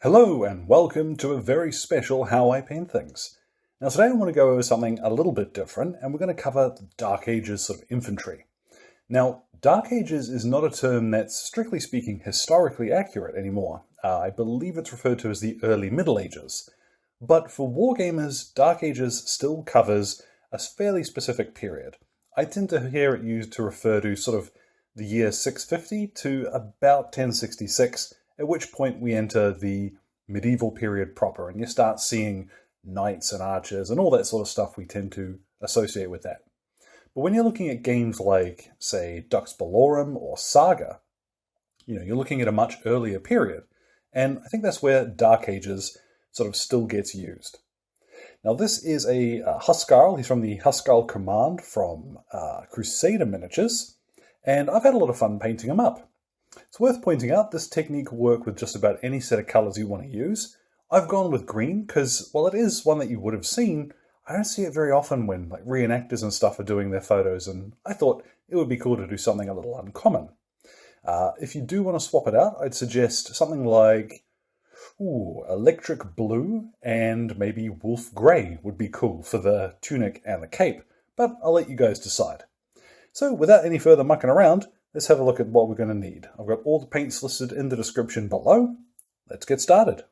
Hello and welcome to a very special How I Paint Things. Now today I want to go over something a little bit different, and we're going to cover the Dark Ages sort of infantry. Now, Dark Ages is not a term that's, strictly speaking, historically accurate anymore. I believe it's referred to as the early Middle Ages. But for wargamers, Dark Ages still covers a fairly specific period. I tend to hear it used to refer to sort of the year 650 to about 1066, at which point we enter the medieval period proper, and you start seeing knights and archers and all that sort of stuff we tend to associate with that. But when you're looking at games like, say, Dux Britanniarum or SAGA, you're looking at a much earlier period, and I think that's where Dark Ages sort of still gets used. Now this is a Huscarl. He's from the Huscarl Command from Crusader Miniatures, and I've had a lot of fun painting him up. It's worth pointing out this technique will work with just about any set of colours you want to use. I've gone with green because, while it is one that you would have seen, I don't see it very often when reenactors and stuff are doing their photos, and I thought it would be cool to do something a little uncommon. If you do want to swap it out, I'd suggest something like electric blue and maybe wolf grey would be cool for the tunic and the cape, but I'll let you guys decide. So without any further mucking around, let's have a look at what we're going to need. I've got all the paints listed in the description below. Let's get started.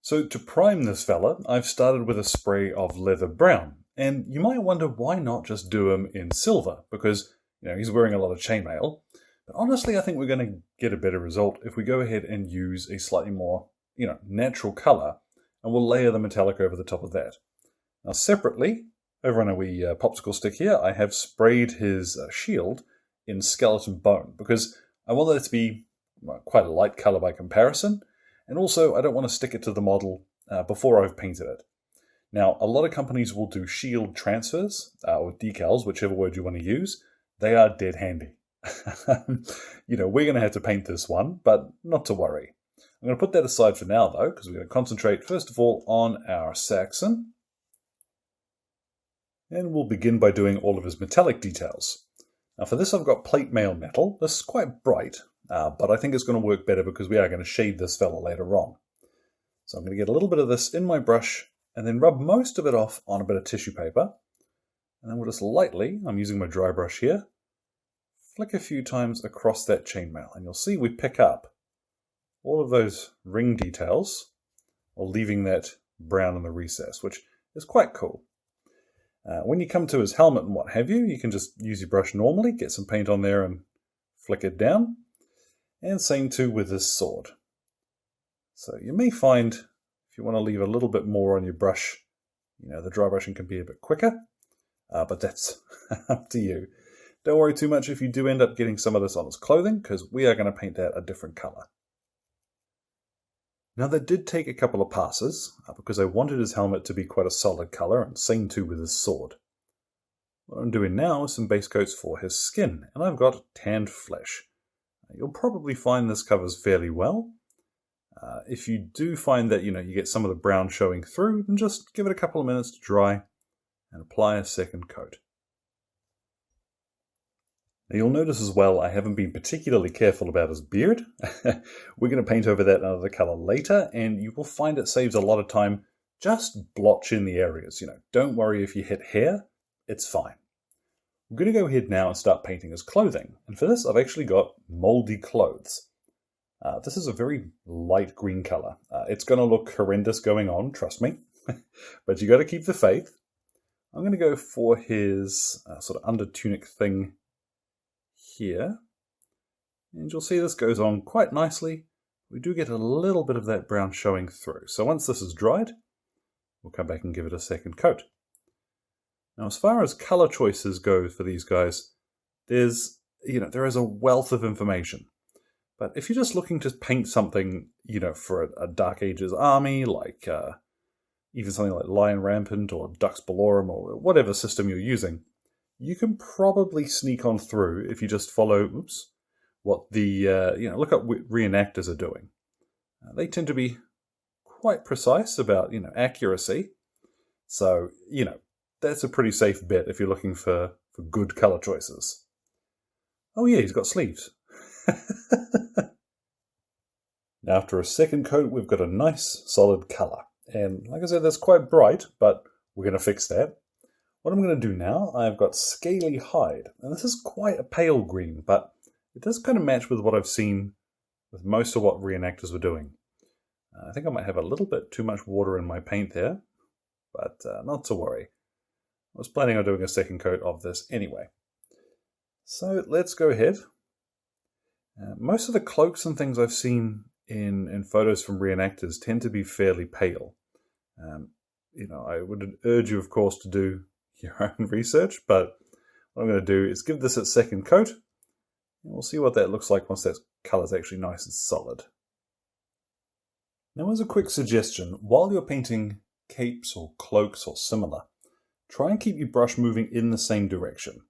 So to prime this fella, I've started with a spray of leather brown. And you might wonder why not just do him in silver, because he's wearing a lot of chainmail. But honestly, I think we're going to get a better result if we go ahead and use a slightly more, natural colour, and we'll layer the metallic over the top of that. Now separately, over on a wee popsicle stick here, I have sprayed his shield in skeleton bone, because I want that to be quite a light colour by comparison, and also I don't want to stick it to the model before I've painted it. Now, a lot of companies will do shield transfers, or decals, whichever word you want to use. They are dead handy. We're going to have to paint this one, but not to worry. I'm going to put that aside for now, though, because we're going to concentrate, first of all, on our Saxon. And we'll begin by doing all of his metallic details. Now for this I've got plate mail metal. This is quite bright, but I think it's going to work better because we are going to shade this fella later on. So I'm going to get a little bit of this in my brush and then rub most of it off on a bit of tissue paper. And then we'll just lightly, I'm using my dry brush here, flick a few times across that chainmail. And you'll see we pick up all of those ring details while leaving that brown in the recess, which is quite cool. When you come to his helmet and what have you, you can just use your brush normally, get some paint on there and flick it down. And same too with his sword. So you may find, if you want to leave a little bit more on your brush, the dry brushing can be a bit quicker, but that's up to you. Don't worry too much if you do end up getting some of this on his clothing, because we are going to paint that a different colour. Now that did take a couple of passes, because I wanted his helmet to be quite a solid colour, and same too with his sword. What I'm doing now is some base coats for his skin, and I've got tanned flesh. You'll probably find this covers fairly well. If you do find that you get some of the brown showing through, then just give it a couple of minutes to dry, and apply a second coat. Now you'll notice as well I haven't been particularly careful about his beard. We're going to paint over that another colour later, and you will find it saves a lot of time. Just blotch in the areas, Don't worry if you hit hair, it's fine. I'm going to go ahead now and start painting his clothing. And for this I've actually got Mouldy Clothes. This is a very light green colour. It's going to look horrendous going on, trust me. But you got to keep the faith. I'm going to go for his sort of under tunic thing here, and you'll see this goes on quite nicely. We do get a little bit of that brown showing through. So once this is dried, we'll come back and give it a second coat. Now as far as color choices go for these guys, there is a wealth of information. But if you're just looking to paint something, for a Dark Ages army, like even something like Lion Rampant or Dux Britanniarum or whatever system you're using, you can probably sneak on through if you just follow, what the, look at what reenactors are doing. They tend to be quite precise about, accuracy. So, that's a pretty safe bet if you're looking for good color choices. Oh yeah, he's got sleeves. And after a second coat, we've got a nice solid colour. And like I said, that's quite bright, but we're going to fix that. What I'm going to do now, I've got Scaly Hide. And this is quite a pale green, but it does kind of match with what I've seen with most of what reenactors were doing. I think I might have a little bit too much water in my paint there, but not to worry. I was planning on doing a second coat of this anyway. So let's go ahead. Most of the cloaks and things I've seen in photos from reenactors tend to be fairly pale. I would urge you, of course, to do your own research, but what I'm going to do is give this its second coat, and we'll see what that looks like once that colour's actually nice and solid. Now, as a quick suggestion, while you're painting capes or cloaks or similar, try and keep your brush moving in the same direction.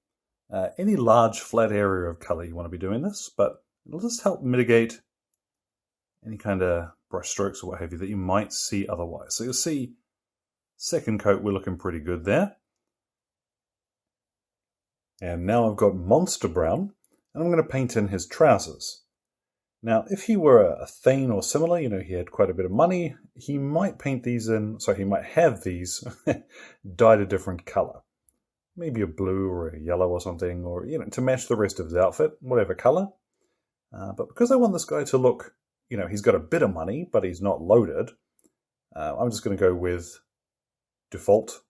Any large flat area of colour you want to be doing this, but it'll just help mitigate any kind of brush strokes or what have you that you might see otherwise. So you'll see, second coat, we're looking pretty good there. And now I've got Monster Brown, and I'm going to paint in his trousers. Now, if he were a Thane or similar, he had quite a bit of money, he might paint these in, so he might have these dyed a different colour. Maybe a blue or a yellow or something, or, to match the rest of his outfit, whatever colour. But because I want this guy to look, he's got a bit of money, but he's not loaded, I'm just going to go with default.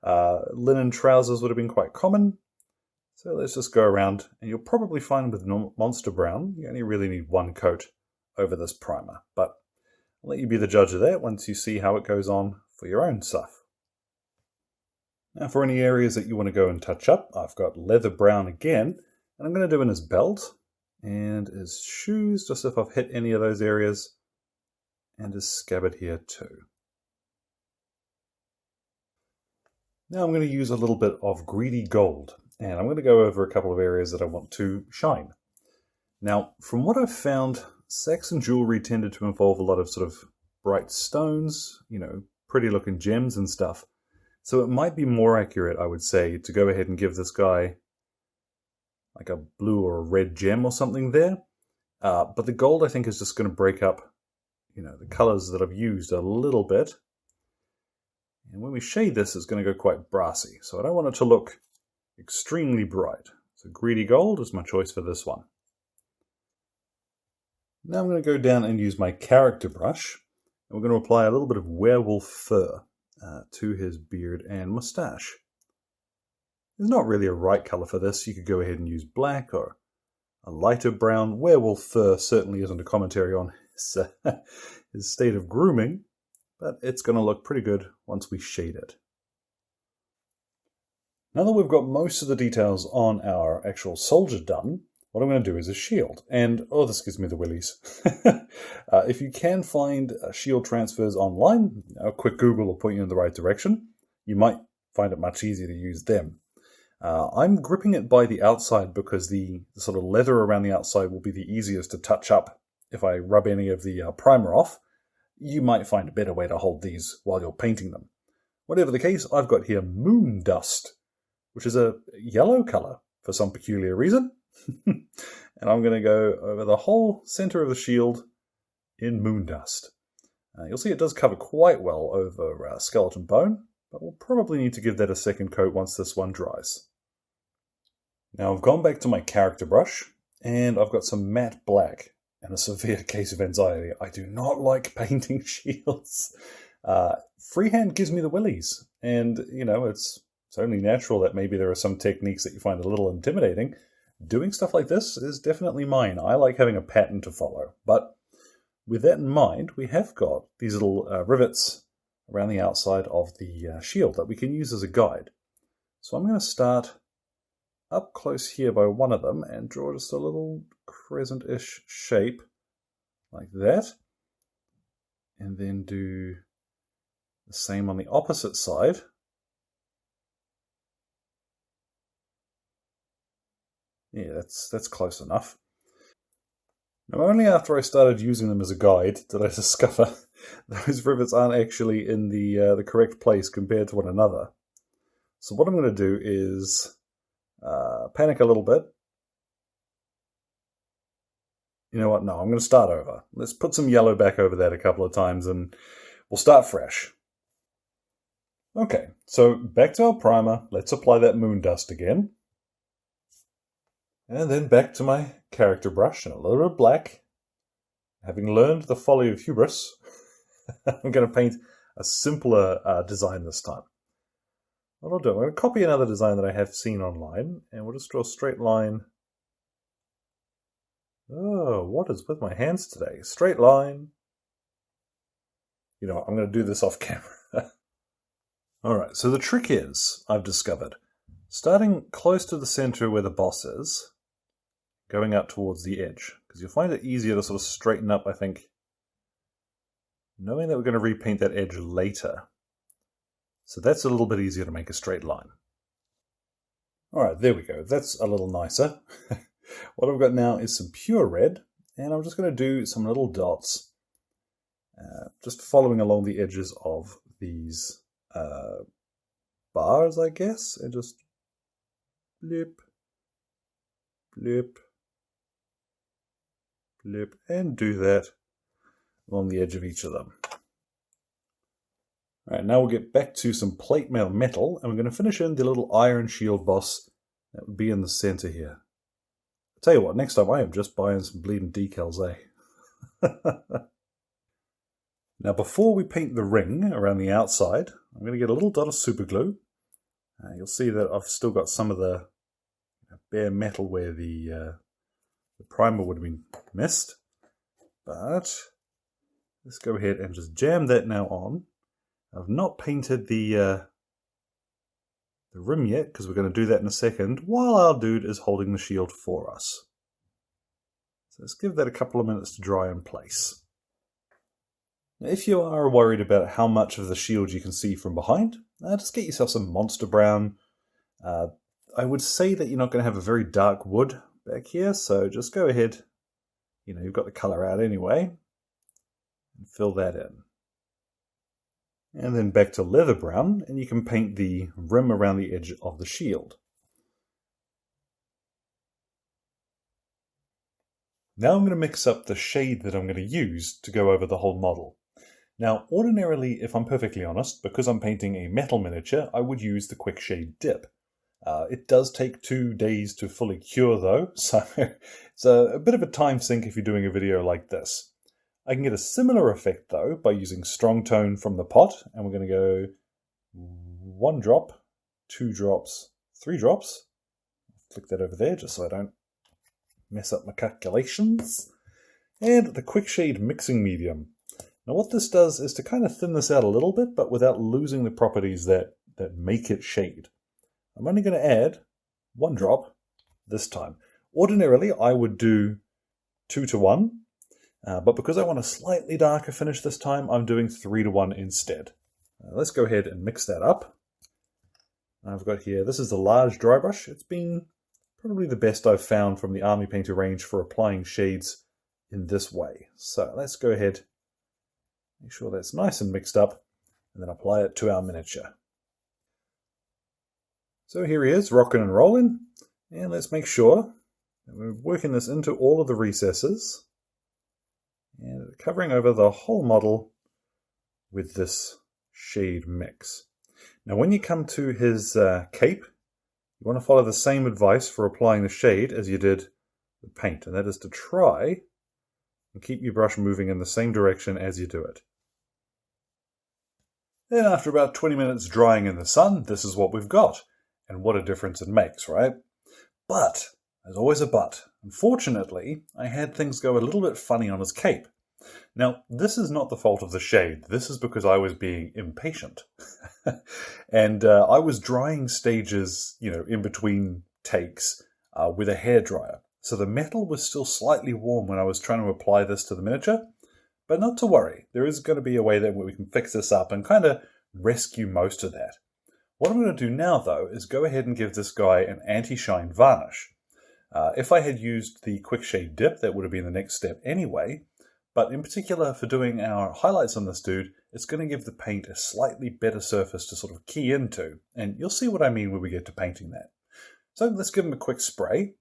Linen trousers would have been quite common. So let's just go around, and you'll probably find with Monster Brown, you only really need one coat over this primer. But I'll let you be the judge of that once you see how it goes on for your own stuff. Now for any areas that you want to go and touch up, I've got Leather Brown again, and I'm going to do in his belt and his shoes, just if I've hit any of those areas, and his scabbard here too. Now I'm going to use a little bit of Greedy Gold, and I'm going to go over a couple of areas that I want to shine. Now, from what I've found, Saxon jewelry tended to involve a lot of sort of bright stones, pretty looking gems and stuff. So it might be more accurate, I would say, to go ahead and give this guy like a blue or a red gem or something there. But the gold, I think, is just going to break up, the colors that I've used a little bit. And when we shade this, it's going to go quite brassy. So I don't want it to look extremely bright. So Greedy Gold is my choice for this one. Now I'm going to go down and use my character brush. And we're going to apply a little bit of Werewolf Fur to his beard and moustache. There's not really a right colour for this. You could go ahead and use black or a lighter brown. Werewolf Fur certainly isn't a commentary on his state of grooming, but it's going to look pretty good once we shade it. Now that we've got most of the details on our actual soldier done, what I'm going to do is a shield. And, oh, this gives me the willies. If you can find shield transfers online, a quick Google will point you in the right direction. You might find it much easier to use them. I'm gripping it by the outside because the sort of leather around the outside will be the easiest to touch up if I rub any of the primer off. You might find a better way to hold these while you're painting them. Whatever the case, I've got here Moon Dust, which is a yellow colour for some peculiar reason. And I'm going to go over the whole centre of the shield in Moon Dust. You'll see it does cover quite well over skeleton bone, but we'll probably need to give that a second coat once this one dries. Now I've gone back to my character brush, and I've got some matte black and a severe case of anxiety. I do not like painting shields. Freehand gives me the willies, and it's only natural that maybe there are some techniques that you find a little intimidating. Doing stuff like this is definitely mine. I like having a pattern to follow, but with that in mind, we have got these little rivets around the outside of the shield that we can use as a guide. So I'm going to start up close here by one of them and draw just a little crescent-ish shape like that, and then do the same on the opposite side. Yeah, that's close enough. Now, only after I started using them as a guide did I discover those rivets aren't actually in the correct place compared to one another. So what I'm going to do is panic a little bit You know what? No, I'm going to start over. Let's put some yellow back over that a couple of times and we'll start fresh. Okay, so back to our primer. Let's apply that moon dust again. And then back to my character brush and a little bit of black. Having learned the folly of hubris, I'm going to paint a simpler design this time. What I'll do, I'm going to copy another design that I have seen online, and we'll just draw a straight line. Oh, what is with my hands today? Straight line. You know what, I'm going to do this off camera. Alright, so the trick is, I've discovered, starting close to the center where the boss is, going out towards the edge, because you'll find it easier to sort of straighten up, I think, knowing that we're going to repaint that edge later. So that's a little bit easier to make a straight line. Alright, there we go. That's a little nicer. What I've got now is some pure red, and I'm just going to do some little dots, just following along the edges of these bars, I guess, and just blip, blip, blip, and do that along the edge of each of them. Alright, now we'll get back to some plate mail metal, and we're going to finish in the little iron shield boss that would be in the center here. I'll tell you what, next time I am just buying some bleeding decals, eh? Now before we paint the ring around the outside, I'm going to get a little dot of super glue. You'll see that I've still got some of the bare metal where the primer would have been missed. But let's go ahead and just jam that now on. I've not painted the rim yet, because we're going to do that in a second, while our dude is holding the shield for us. So let's give that a couple of minutes to dry in place. Now, if you are worried about how much of the shield you can see from behind, just get yourself some Monster Brown. I would say that you're not going to have a very dark wood back here, so just go ahead, you've got the colour out anyway, and fill that in. And then back to leather brown, and you can paint the rim around the edge of the shield. Now I'm going to mix up the shade that I'm going to use to go over the whole model. Now, ordinarily, if I'm perfectly honest, because I'm painting a metal miniature, I would use the Quickshade dip. It does take 2 days to fully cure though, so it's a bit of a time sink if you're doing a video like this. I can get a similar effect though by using strong tone from the pot, and we're going to go 1 drop, 2 drops, 3 drops. Click that over there just so I don't mess up my calculations. And the Quickshade mixing medium. Now what this does is to kind of thin this out a little bit, but without losing the properties that make it shade. I'm only going to add 1 drop this time. Ordinarily I would do 2 to 1, but because I want a slightly darker finish this time, I'm doing 3 to 1 instead. Let's go ahead and mix that up. I've got here, this is the large dry brush. It's been probably the best I've found from the Army Painter range for applying shades in this way. So let's go ahead, make sure that's nice and mixed up, and then apply it to our miniature. So here he is, rocking and rolling, and let's make sure that we're working this into all of the recesses and covering over the whole model with this shade mix. Now when you come to his cape, you want to follow the same advice for applying the shade as you did the paint, and that is to try and keep your brush moving in the same direction as you do it. Then after about 20 minutes drying in the sun, this is what we've got. And what a difference it makes, right? But, there's always a but. Unfortunately, I had things go a little bit funny on his cape. Now, this is not the fault of the shade. This is because I was being impatient. And I was drying stages, in between takes with a hairdryer. So the metal was still slightly warm when I was trying to apply this to the miniature. But not to worry. There is going to be a way that we can fix this up and kind of rescue most of that. What I'm going to do now, though, is go ahead and give this guy an anti-shine varnish. If I had used the Quickshade dip, that would have been the next step anyway. But in particular, for doing our highlights on this dude, it's going to give the paint a slightly better surface to sort of key into. And you'll see what I mean when we get to painting that. So let's give him a quick spray.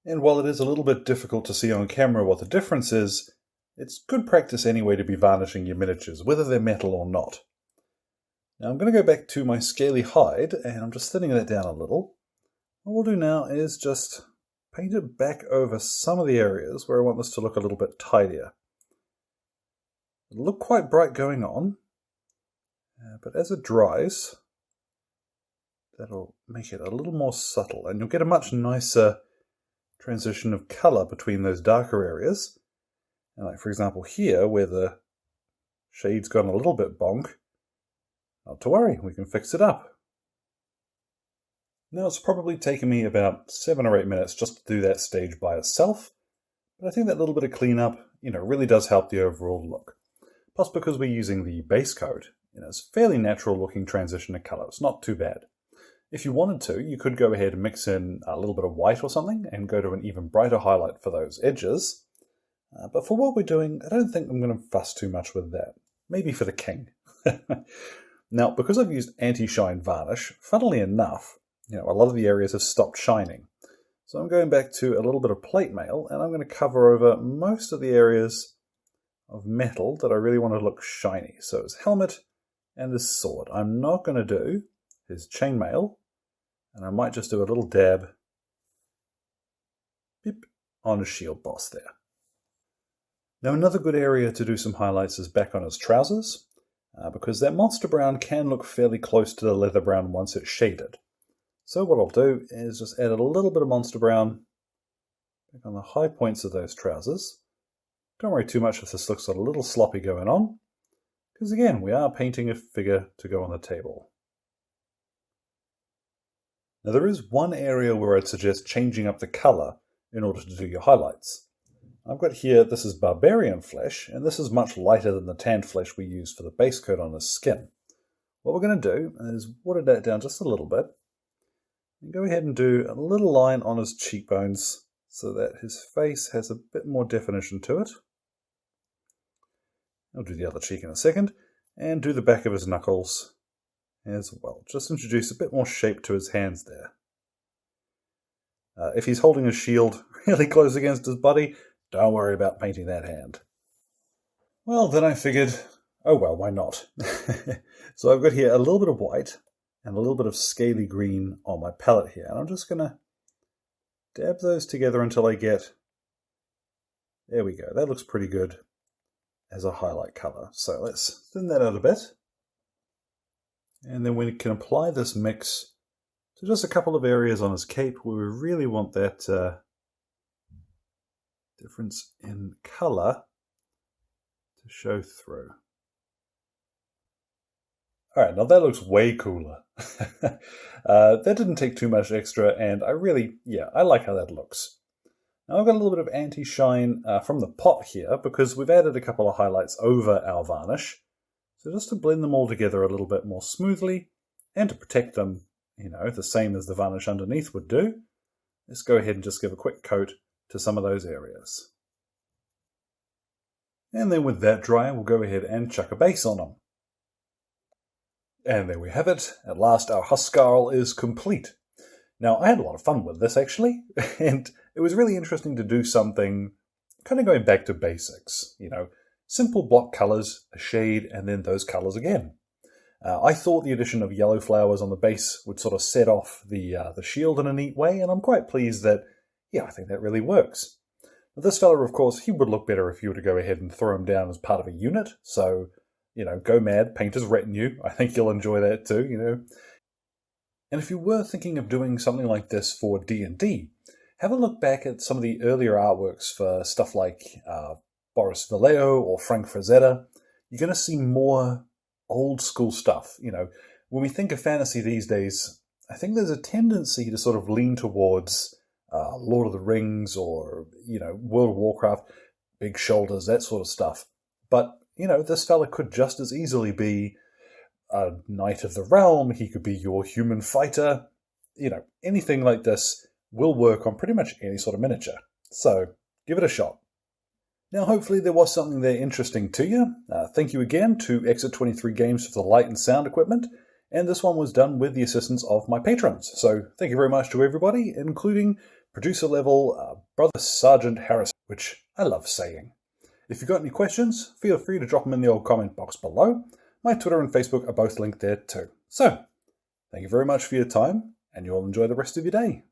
And while it is a little bit difficult to see on camera what the difference is, it's good practice anyway to be varnishing your miniatures, whether they're metal or not. Now I'm going to go back to my Scaly Hide, and I'm just thinning that down a little. What we'll do now is just paint it back over some of the areas where I want this to look a little bit tidier. It'll look quite bright going on, but as it dries, that'll make it a little more subtle, and you'll get a much nicer transition of colour between those darker areas. And like for example here, where the shade's gone a little bit bonk, not to worry, we can fix it up. Now it's probably taken me about 7 or 8 minutes just to do that stage by itself, but I think that little bit of cleanup, really does help the overall look. Plus, because we're using the base coat, it's a fairly natural looking transition of colour. It's not too bad. If you wanted to, you could go ahead and mix in a little bit of white or something and go to an even brighter highlight for those edges. But for what we're doing, I don't think I'm going to fuss too much with that. Maybe for the king. Now, because I've used anti-shine varnish, funnily enough, a lot of the areas have stopped shining. So I'm going back to a little bit of plate mail, and I'm going to cover over most of the areas of metal that I really want to look shiny. So his helmet and his sword. I'm not going to do his chainmail, and I might just do a little dab on his shield boss there. Now another good area to do some highlights is back on his trousers, because that monster brown can look fairly close to the leather brown once it's shaded. So what I'll do is just add a little bit of monster brown back on the high points of those trousers. Don't worry too much if this looks a little sloppy going on, because again, we are painting a figure to go on the table. Now there is one area where I'd suggest changing up the colour in order to do your highlights. I've got here, this is Barbarian Flesh, and this is much lighter than the tanned flesh we use for the base coat on his skin. What we're going to do is water that down just a little bit, and go ahead and do a little line on his cheekbones so that his face has a bit more definition to it. I'll do the other cheek in a second, and do the back of his knuckles as well. Just introduce a bit more shape to his hands there. If he's holding his shield really close against his body, don't worry about painting that hand. Well, then I figured, oh well, why not? So I've got here a little bit of white and a little bit of scaly green on my palette here, and I'm just going to dab those together until I get, there we go, that looks pretty good as a highlight colour. So let's thin that out a bit, and then we can apply this mix to just a couple of areas on his cape where we really want that difference in colour to show through. Alright, now that looks way cooler. That didn't take too much extra, and I like how that looks. Now I've got a little bit of anti-shine from the pot here, because we've added a couple of highlights over our varnish. So just to blend them all together a little bit more smoothly, and to protect them, the same as the varnish underneath would do, let's go ahead and just give a quick coat to some of those areas. And then with that dry, we'll go ahead and chuck a base on them. And there we have it. At last our Huskarl is complete. Now I had a lot of fun with this actually, and it was really interesting to do something kind of going back to basics. Simple block colours, a shade, and then those colours again. I thought the addition of yellow flowers on the base would sort of set off the shield in a neat way, and I'm quite pleased that, I think that really works. Now, this fella, of course, he would look better if you were to go ahead and throw him down as part of a unit, so, go mad, paint his retinue. I think you'll enjoy that too, And if you were thinking of doing something like this for D&D, have a look back at some of the earlier artworks for stuff like Boris Vallejo or Frank Frazetta. You're going to see more old school stuff. When we think of fantasy these days, I think there's a tendency to sort of lean towards Lord of the Rings or, World of Warcraft, big shoulders, that sort of stuff. But, this fella could just as easily be a Knight of the Realm. He could be your human fighter. Anything like this will work on pretty much any sort of miniature. So, give it a shot. Now, hopefully there was something there interesting to you. Thank you again to Exit 23 Games for the light and sound equipment. And this one was done with the assistance of my patrons. So, thank you very much to everybody, including producer level, Brother Sergeant Harris, which I love saying. If you've got any questions, feel free to drop them in the old comment box below. My Twitter and Facebook are both linked there too. So, thank you very much for your time, and you all enjoy the rest of your day.